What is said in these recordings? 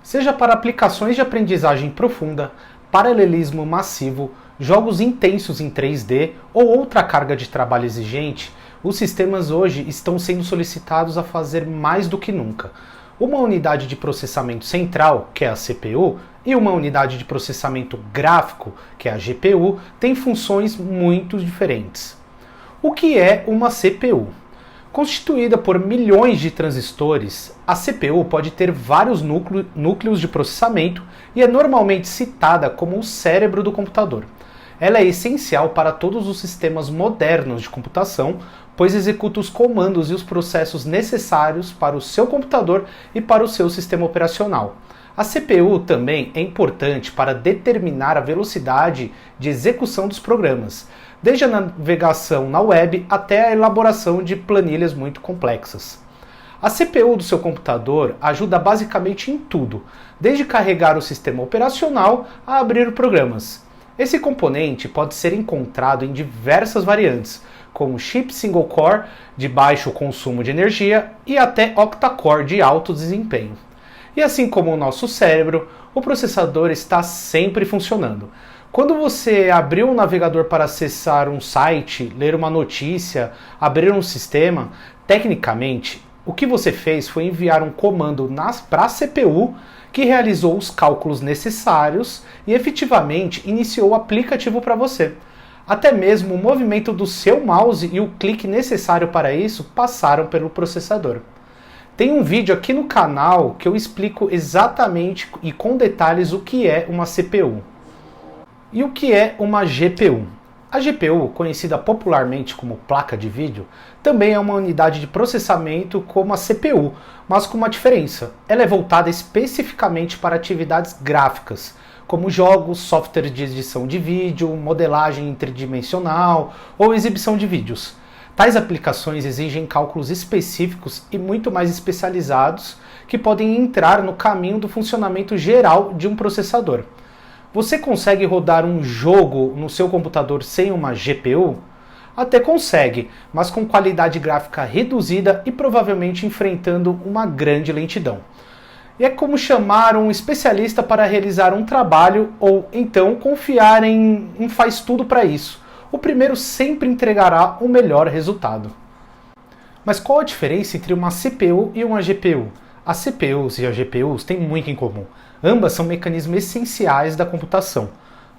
Seja para aplicações de aprendizagem profunda, paralelismo massivo, jogos intensos em 3D ou outra carga de trabalho exigente, os sistemas hoje estão sendo solicitados a fazer mais do que nunca. Uma unidade de processamento central, que é a CPU, e uma unidade de processamento gráfico, que é a GPU, têm funções muito diferentes. O que é uma CPU? Constituída por milhões de transistores, a CPU pode ter vários núcleos de processamento e é normalmente citada como o cérebro do computador. Ela é essencial para todos os sistemas modernos de computação, pois executa os comandos e os processos necessários para o seu computador e para o seu sistema operacional. A CPU também é importante para determinar a velocidade de execução dos programas, desde a navegação na web até a elaboração de planilhas muito complexas. A CPU do seu computador ajuda basicamente em tudo, desde carregar o sistema operacional a abrir programas. Esse componente pode ser encontrado em diversas variantes, como chip single core de baixo consumo de energia e até octa-core de alto desempenho. E assim como o nosso cérebro, o processador está sempre funcionando. Quando você abrir um navegador para acessar um site, ler uma notícia, abrir um sistema, tecnicamente, o que você fez foi enviar um comando para a CPU que realizou os cálculos necessários e efetivamente iniciou o aplicativo para você. Até mesmo o movimento do seu mouse e o clique necessário para isso passaram pelo processador. Tem um vídeo aqui no canal que eu explico exatamente e com detalhes o que é uma CPU. E o que é uma GPU? A GPU, conhecida popularmente como placa de vídeo, também é uma unidade de processamento como a CPU, mas com uma diferença. Ela é voltada especificamente para atividades gráficas, como jogos, softwares de edição de vídeo, modelagem tridimensional ou exibição de vídeos. Tais aplicações exigem cálculos específicos e muito mais especializados que podem entrar no caminho do funcionamento geral de um processador. Você consegue rodar um jogo no seu computador sem uma GPU? Até consegue, mas com qualidade gráfica reduzida e provavelmente enfrentando uma grande lentidão. E é como chamar um especialista para realizar um trabalho ou então confiar em um faz-tudo para isso. O primeiro sempre entregará o melhor resultado. Mas qual a diferença entre uma CPU e uma GPU? As CPUs e as GPUs têm muito em comum. Ambas são mecanismos essenciais da computação.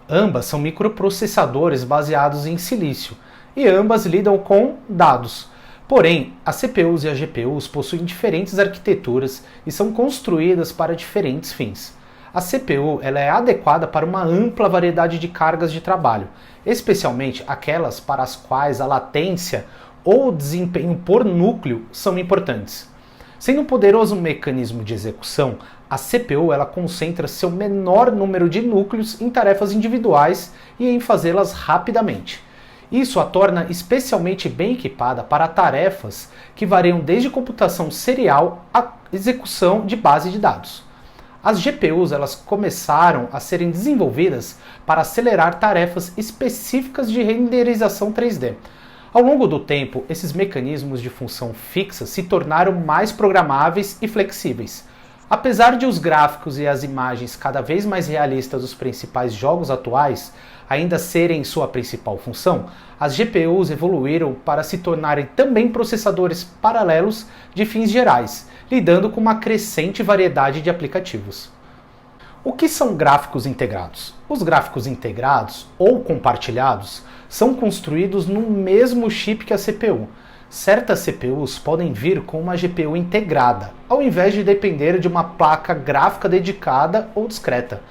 Ambas são microprocessadores baseados em silício e ambas lidam com dados. Porém, as CPUs e as GPUs possuem diferentes arquiteturas e são construídas para diferentes fins. A CPU ela é adequada para uma ampla variedade de cargas de trabalho, especialmente aquelas para as quais a latência ou o desempenho por núcleo são importantes. Sendo um poderoso mecanismo de execução, a CPU ela concentra seu menor número de núcleos em tarefas individuais e em fazê-las rapidamente. Isso a torna especialmente bem equipada para tarefas que variam desde computação serial à execução de base de dados. As GPUs elas começaram a serem desenvolvidas para acelerar tarefas específicas de renderização 3D. Ao longo do tempo, esses mecanismos de função fixa se tornaram mais programáveis e flexíveis. Apesar de os gráficos e as imagens cada vez mais realistas dos principais jogos atuais ainda serem sua principal função, as GPUs evoluíram para se tornarem também processadores paralelos de fins gerais, lidando com uma crescente variedade de aplicativos. O que são gráficos integrados? Os gráficos integrados ou compartilhados são construídos no mesmo chip que a CPU. Certas CPUs podem vir com uma GPU integrada, ao invés de depender de uma placa gráfica dedicada ou discreta,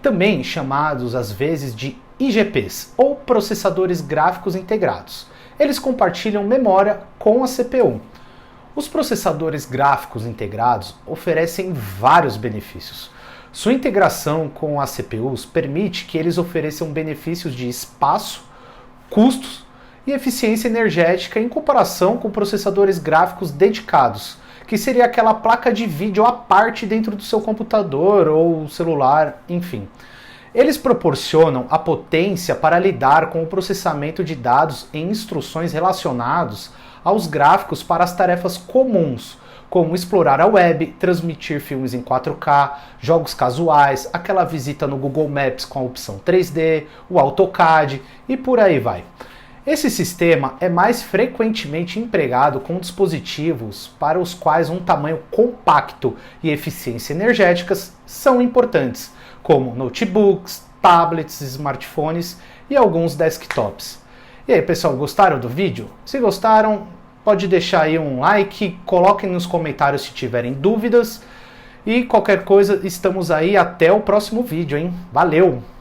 também chamados às vezes de IGPs, ou processadores gráficos integrados. Eles compartilham memória com a CPU. Os processadores gráficos integrados oferecem vários benefícios. Sua integração com as CPUs permite que eles ofereçam benefícios de espaço, custos e eficiência energética em comparação com processadores gráficos dedicados, que seria aquela placa de vídeo à parte dentro do seu computador ou celular, enfim. Eles proporcionam a potência para lidar com o processamento de dados em instruções relacionados aos gráficos para as tarefas comuns, como explorar a web, transmitir filmes em 4K, jogos casuais, aquela visita no Google Maps com a opção 3D, o AutoCAD e por aí vai. Esse sistema é mais frequentemente empregado com dispositivos para os quais um tamanho compacto e eficiência energéticas são importantes, como notebooks, tablets, smartphones e alguns desktops. E aí, pessoal, gostaram do vídeo? Se gostaram, pode deixar aí um like, coloquem nos comentários se tiverem dúvidas e qualquer coisa, estamos aí até o próximo vídeo, hein? Valeu!